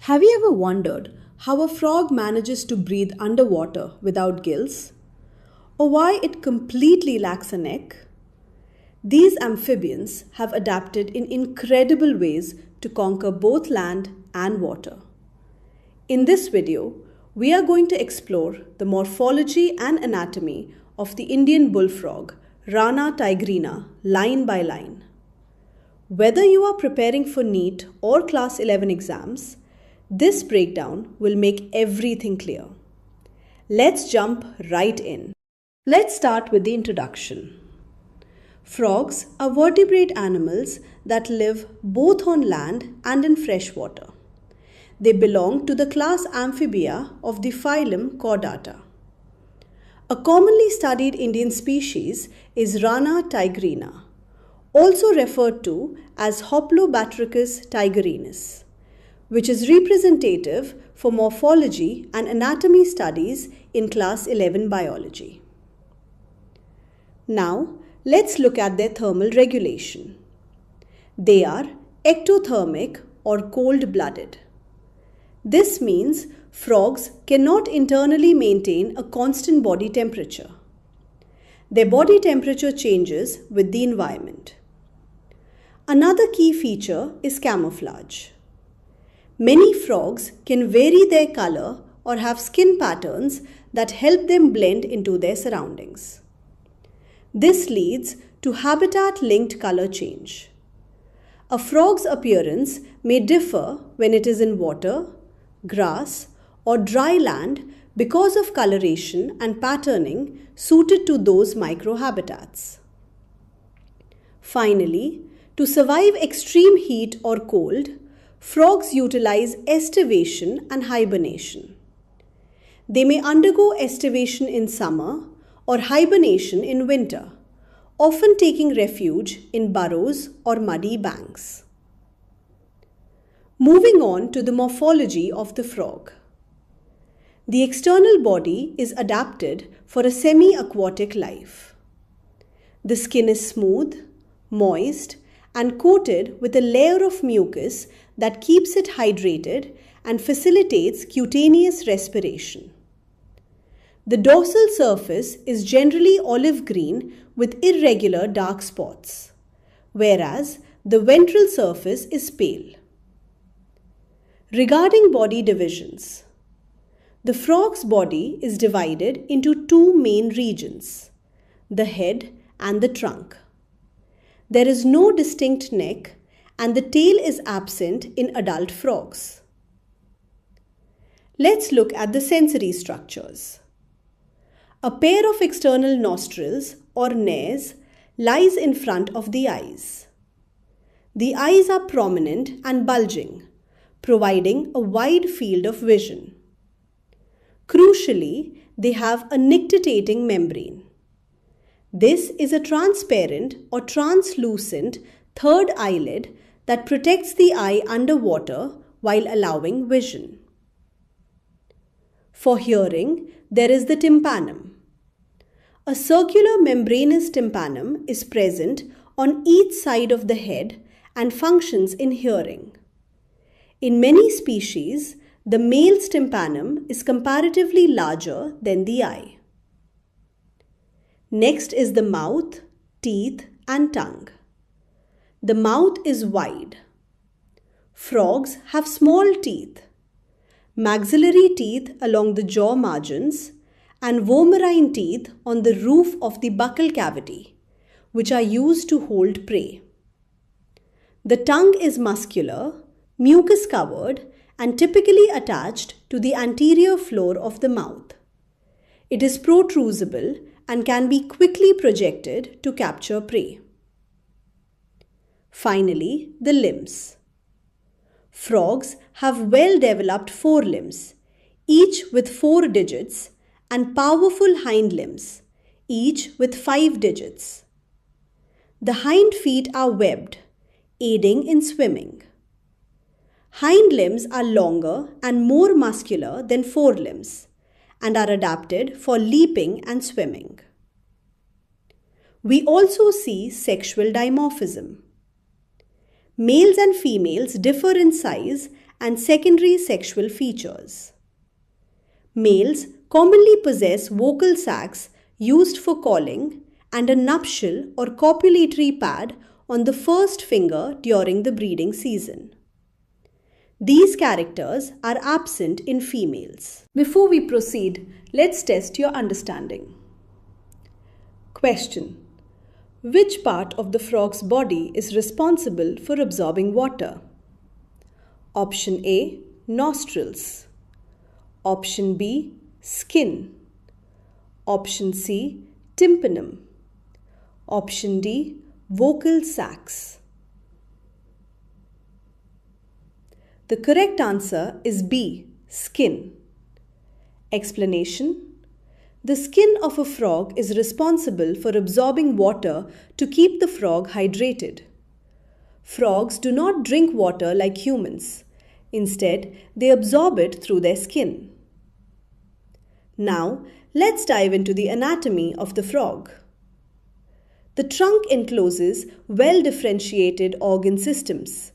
Have you ever wondered how a frog manages to breathe underwater without gills? Or why it completely lacks a neck? These amphibians have adapted in incredible ways to conquer both land and water. In this video, we are going to explore the morphology and anatomy of the Indian bullfrog, Rana tigrina, line by line. Whether you are preparing for NEET or Class 11 exams, this breakdown will make everything clear. Let's jump right in. Let's start with the introduction. Frogs are vertebrate animals that live both on land and in fresh water. They belong to the class Amphibia of the phylum Chordata. A commonly studied Indian species is Rana tigrina, also referred to as Hoplobatrachus tigerinus, which is representative for morphology and anatomy studies in Class 11 Biology. Now, let's look at their thermal regulation. They are ectothermic or cold-blooded. This means frogs cannot internally maintain a constant body temperature. Their body temperature changes with the environment. Another key feature is camouflage. Many frogs can vary their color or have skin patterns that help them blend into their surroundings. This leads to habitat-linked color change. A frog's appearance may differ when it is in water, grass, or dry land because of coloration and patterning suited to those microhabitats. Finally, to survive extreme heat or cold, frogs utilize estivation and hibernation. They may undergo estivation in summer or hibernation in winter, often taking refuge in burrows or muddy banks. Moving on to the morphology of the frog. The external body is adapted for a semi-aquatic life. The skin is smooth, moist, and coated with a layer of mucus that keeps it hydrated and facilitates cutaneous respiration. The dorsal surface is generally olive green with irregular dark spots, whereas the ventral surface is pale. Regarding body divisions, the frog's body is divided into two main regions, the head and the trunk. There is no distinct neck and the tail is absent in adult frogs. Let's look at the sensory structures. A pair of external nostrils or nares lies in front of the eyes. The eyes are prominent and bulging, providing a wide field of vision. Crucially, they have a nictitating membrane. This is a transparent or translucent third eyelid that protects the eye underwater while allowing vision. For hearing, there is the tympanum. A circular membranous tympanum is present on each side of the head and functions in hearing. In many species, the male's tympanum is comparatively larger than the eye. Next is the mouth, teeth, and tongue. The mouth is wide. Frogs have small teeth, maxillary teeth along the jaw margins, and vomerine teeth on the roof of the buccal cavity, which are used to hold prey. The tongue is muscular, mucus-covered, and typically attached to the anterior floor of the mouth. It is protrusible and can be quickly projected to capture prey. Finally, the limbs. Frogs have well-developed forelimbs, each with 4 digits, and powerful hindlimbs, each with 5 digits. The hind feet are webbed, aiding in swimming. Hind limbs are longer and more muscular than forelimbs and are adapted for leaping and swimming. We also see sexual dimorphism. Males and females differ in size and secondary sexual features. Males commonly possess vocal sacs used for calling and a nuptial or copulatory pad on the first finger during the breeding season. These characters are absent in females. Before we proceed, let's test your understanding. Question: which part of the frog's body is responsible for absorbing water? Option A, nostrils. Option B, skin. Option C, tympanum. Option D, vocal sacs. The correct answer is B, skin. Explanation: the skin of a frog is responsible for absorbing water to keep the frog hydrated. Frogs do not drink water like humans. Instead, they absorb it through their skin. Now, let's dive into the anatomy of the frog. The trunk encloses well-differentiated organ systems: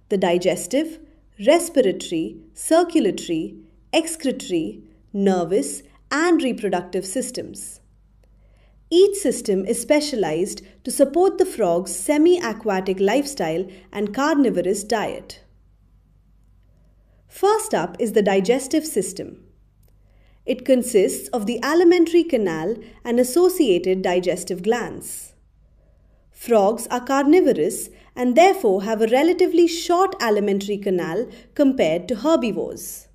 the digestive, respiratory, circulatory, excretory, nervous, and reproductive systems. Each system is specialized to support the frog's semi-aquatic lifestyle and carnivorous diet. First up is the digestive system. It consists of the alimentary canal and associated digestive glands. Frogs are carnivorous and therefore have a relatively short alimentary canal compared to herbivores.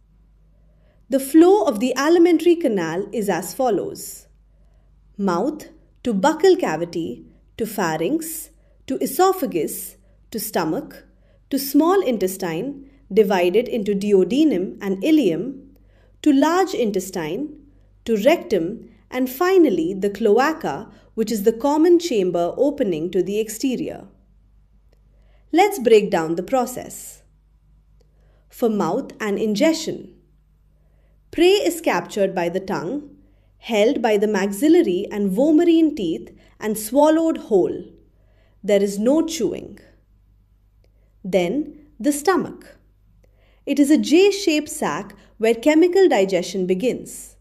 The flow of the alimentary canal is as follows: mouth to buccal cavity, to pharynx, to esophagus, to stomach, to small intestine divided into duodenum and ileum, to large intestine, to rectum, and finally the cloaca, which is the common chamber opening to the exterior. Let's break down the process. For mouth and ingestion, prey is captured by the tongue, held by the maxillary and vomerine teeth, and swallowed whole. There is no chewing. Then, the stomach. It is a J-shaped sac where chemical digestion begins.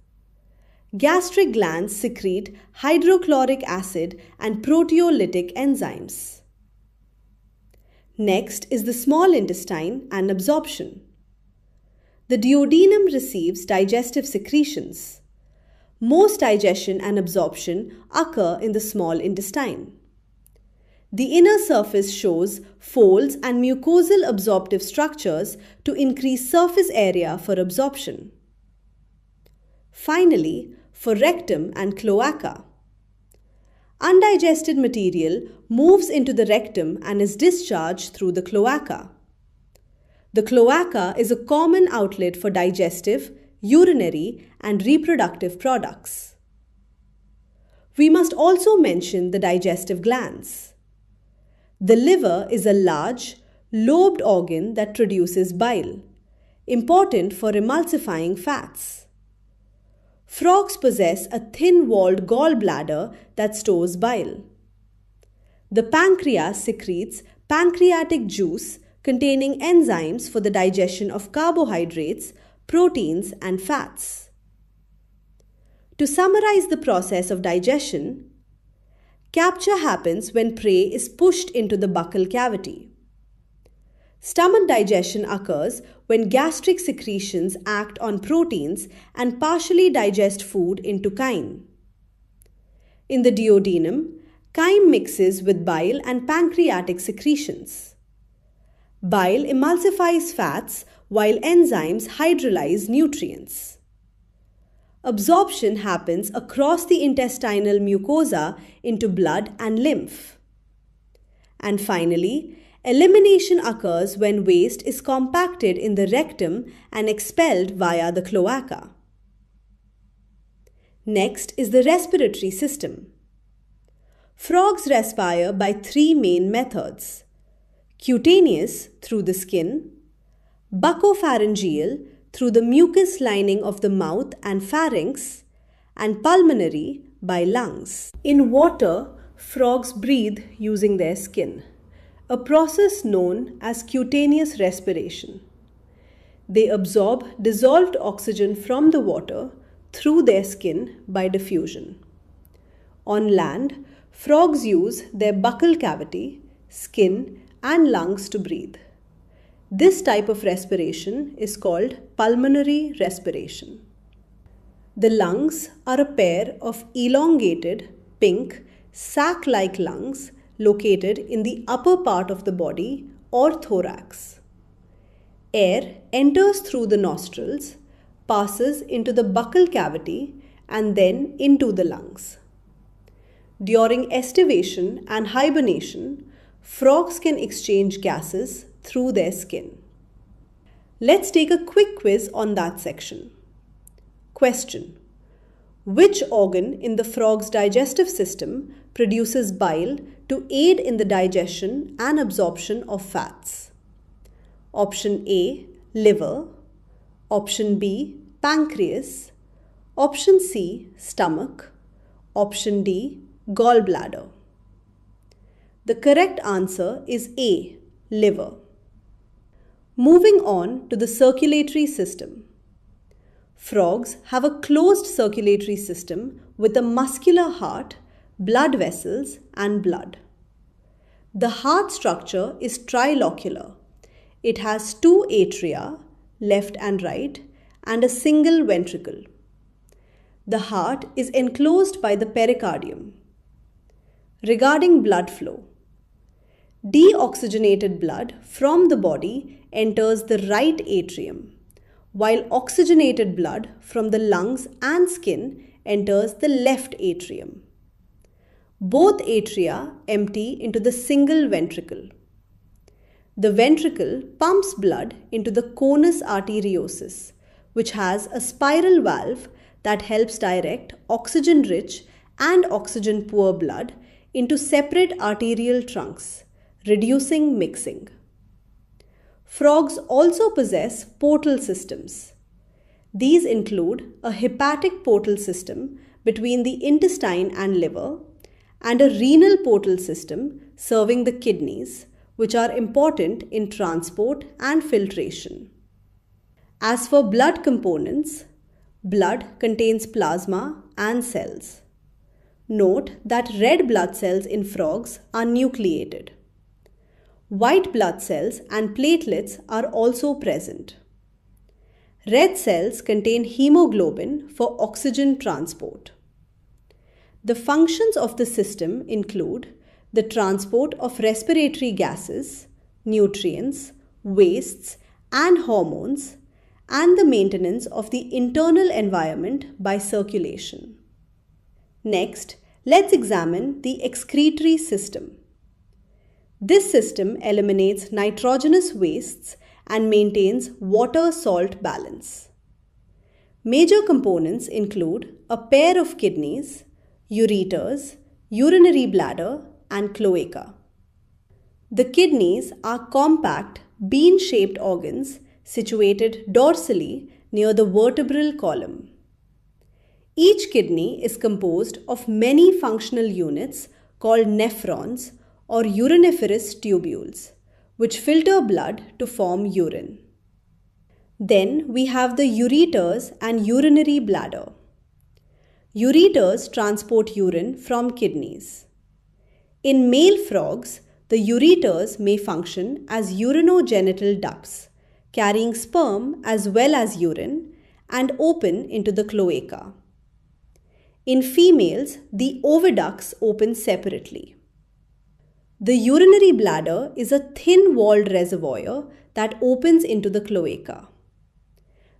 Gastric glands secrete hydrochloric acid and proteolytic enzymes. Next is the small intestine and absorption. The duodenum receives digestive secretions. Most digestion and absorption occur in the small intestine. The inner surface shows folds and mucosal absorptive structures to increase surface area for absorption. Finally, for rectum and cloaca. Undigested material moves into the rectum and is discharged through the cloaca. The cloaca is a common outlet for digestive, urinary, and reproductive products. We must also mention the digestive glands. The liver is a large, lobed organ that produces bile, important for emulsifying fats. Frogs possess a thin-walled gallbladder that stores bile. The pancreas secretes pancreatic juice containing enzymes for the digestion of carbohydrates, proteins, and fats. To summarize the process of digestion, capture happens when prey is pushed into the buccal cavity. Stomach digestion occurs when gastric secretions act on proteins and partially digest food into chyme. In the duodenum, chyme mixes with bile and pancreatic secretions. Bile emulsifies fats while enzymes hydrolyze nutrients. Absorption happens across the intestinal mucosa into blood and lymph. And finally, elimination occurs when waste is compacted in the rectum and expelled via the cloaca. Next is the respiratory system. Frogs respire by three main methods: cutaneous through the skin, buccopharyngeal through the mucous lining of the mouth and pharynx, and pulmonary by lungs. In water, frogs breathe using their skin, a process known as cutaneous respiration. They absorb dissolved oxygen from the water through their skin by diffusion. On land, frogs use their buccal cavity, skin, and lungs to breathe. This type of respiration is called pulmonary respiration. The lungs are a pair of elongated, pink, sac-like lungs located in the upper part of the body or thorax. Air enters through the nostrils, passes into the buccal cavity, and then into the lungs. During estivation and hibernation, frogs can exchange gases through their skin. Let's take a quick quiz on that section. Question: which organ in the frog's digestive system produces bile to aid in the digestion and absorption of fats? Option A, liver. Option B, pancreas. Option C, stomach. Option D, gallbladder. The correct answer is A, liver. Moving on to the circulatory system. Frogs have a closed circulatory system with a muscular heart, blood vessels, and blood. The heart structure is trilocular. It has two atria, left and right, and a single ventricle. The heart is enclosed by the pericardium. Regarding blood flow, deoxygenated blood from the body enters the right atrium, while oxygenated blood from the lungs and skin enters the left atrium. Both atria empty into the single ventricle. The ventricle pumps blood into the conus arteriosus, which has a spiral valve that helps direct oxygen-rich and oxygen-poor blood into separate arterial trunks, reducing mixing. Frogs also possess portal systems. These include a hepatic portal system between the intestine and liver, and a renal portal system serving the kidneys, which are important in transport and filtration. As for blood components, blood contains plasma and cells. Note that red blood cells in frogs are nucleated. White blood cells and platelets are also present. Red cells contain hemoglobin for oxygen transport. The functions of the system include the transport of respiratory gases, nutrients, wastes, and hormones, and the maintenance of the internal environment by circulation. Next, let's examine the excretory system. This system eliminates nitrogenous wastes and maintains water-salt balance. Major components include a pair of kidneys, ureters, urinary bladder, and cloaca. The kidneys are compact, bean-shaped organs situated dorsally near the vertebral column. Each kidney is composed of many functional units called nephrons or uriniferous tubules, which filter blood to form urine. Then we have the ureters and urinary bladder. Ureters transport urine from kidneys. In male frogs, the ureters may function as urinogenital ducts, carrying sperm as well as urine, and open into the cloaca. In females, the oviducts open separately. The urinary bladder is a thin-walled reservoir that opens into the cloaca.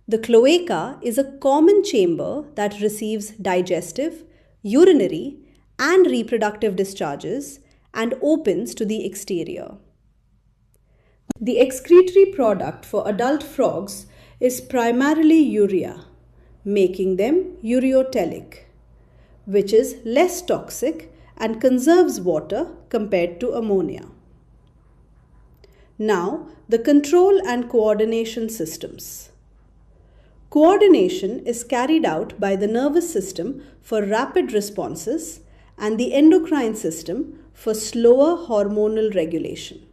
The cloaca is a common chamber that receives digestive, urinary, and reproductive discharges and opens to the exterior. The excretory product for adult frogs is primarily urea, making them ureotelic, which is less toxic and conserves water compared to ammonia. Now, the control and coordination systems. Coordination is carried out by the nervous system for rapid responses and the endocrine system for slower hormonal regulation.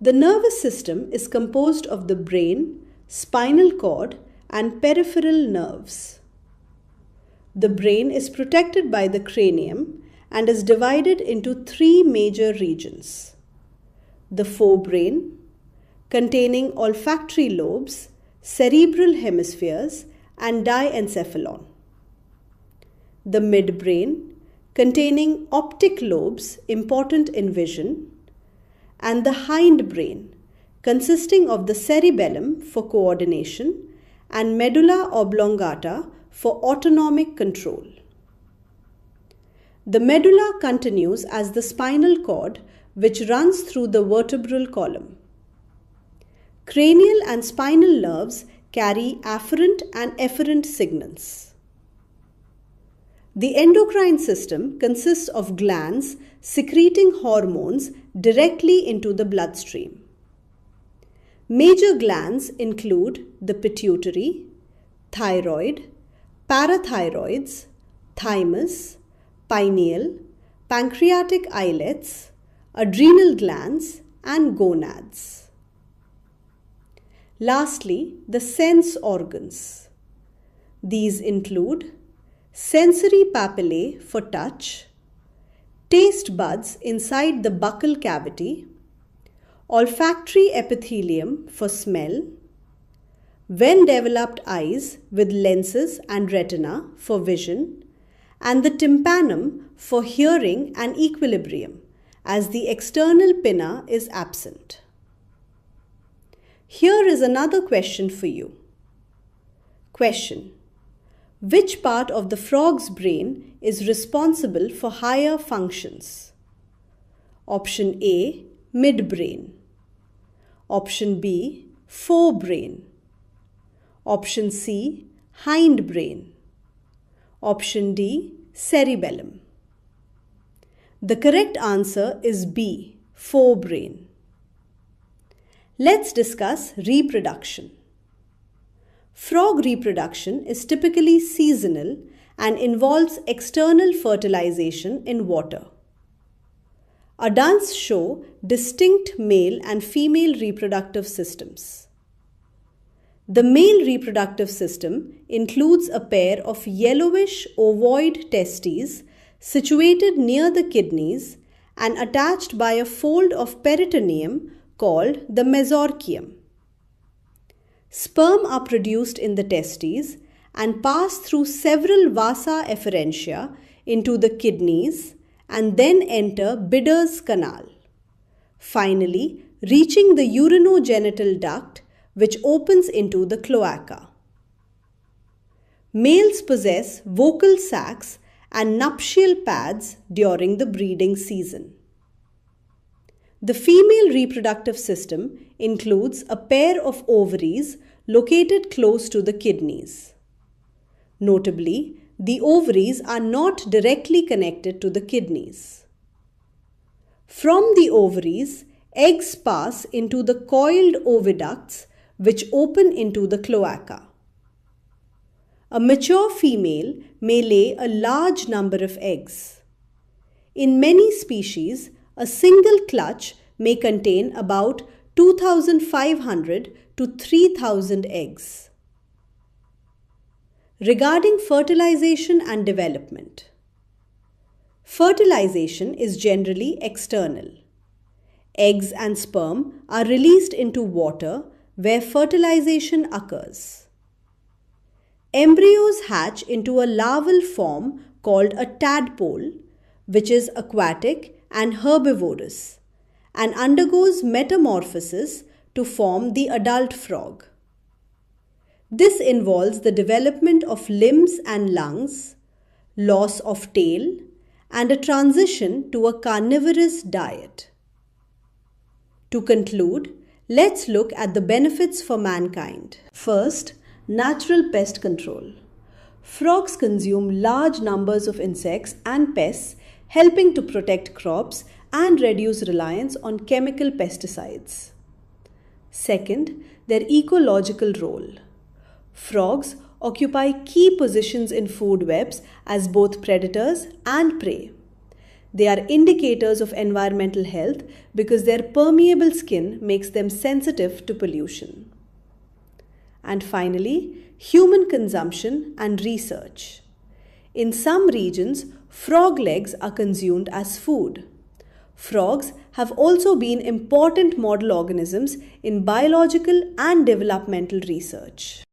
The nervous system is composed of the brain, spinal cord, and peripheral nerves. The brain is protected by the cranium and is divided into three major regions. The forebrain, containing olfactory lobes, cerebral hemispheres, and diencephalon. The midbrain, containing optic lobes important in vision, and the hindbrain, consisting of the cerebellum for coordination and medulla oblongata for autonomic control. The medulla continues as the spinal cord, which runs through the vertebral column. Cranial and spinal nerves carry afferent and efferent signals. The endocrine system consists of glands secreting hormones directly into the bloodstream. Major glands include the pituitary, thyroid, parathyroids, thymus, pineal, pancreatic islets, adrenal glands, and gonads. Lastly, the sense organs. These include sensory papillae for touch, taste buds inside the buccal cavity, olfactory epithelium for smell, well-developed eyes with lenses and retina for vision, and the tympanum for hearing and equilibrium, as the external pinna is absent. Here is another question for you. Question: which part of the frog's brain is responsible for higher functions? Option A, midbrain. Option B, forebrain. Option C, hindbrain. Option D, cerebellum. The correct answer is B, forebrain. Let's discuss reproduction. Frog reproduction is typically seasonal and involves external fertilization in water. Adults show distinct male and female reproductive systems. The male reproductive system includes a pair of yellowish ovoid testes situated near the kidneys and attached by a fold of peritoneum called the mesorchium. Sperm are produced in the testes and pass through several vasa efferentia into the kidneys and then enter Bidder's canal, finally reaching the urinogenital duct, which opens into the cloaca. Males possess vocal sacs and nuptial pads during the breeding season. The female reproductive system includes a pair of ovaries located close to the kidneys. Notably, the ovaries are not directly connected to the kidneys. From the ovaries, eggs pass into the coiled oviducts, which open into the cloaca. A mature female may lay a large number of eggs. In many species, a single clutch may contain about 2,500 to 3,000 eggs. Regarding fertilization and development. Fertilization is generally external. Eggs and sperm are released into water where fertilization occurs. Embryos hatch into a larval form called a tadpole, which is aquatic and herbivorous, and undergoes metamorphosis to form the adult frog. This involves the development of limbs and lungs, loss of tail, and a transition to a carnivorous diet. To conclude, let's look at the benefits for mankind. First, natural pest control. Frogs consume large numbers of insects and pests, helping to protect crops and reduce reliance on chemical pesticides. Second, their ecological role. Frogs occupy key positions in food webs as both predators and prey. They are indicators of environmental health because their permeable skin makes them sensitive to pollution. And finally, human consumption and research. In some regions, frog legs are consumed as food. Frogs have also been important model organisms in biological and developmental research.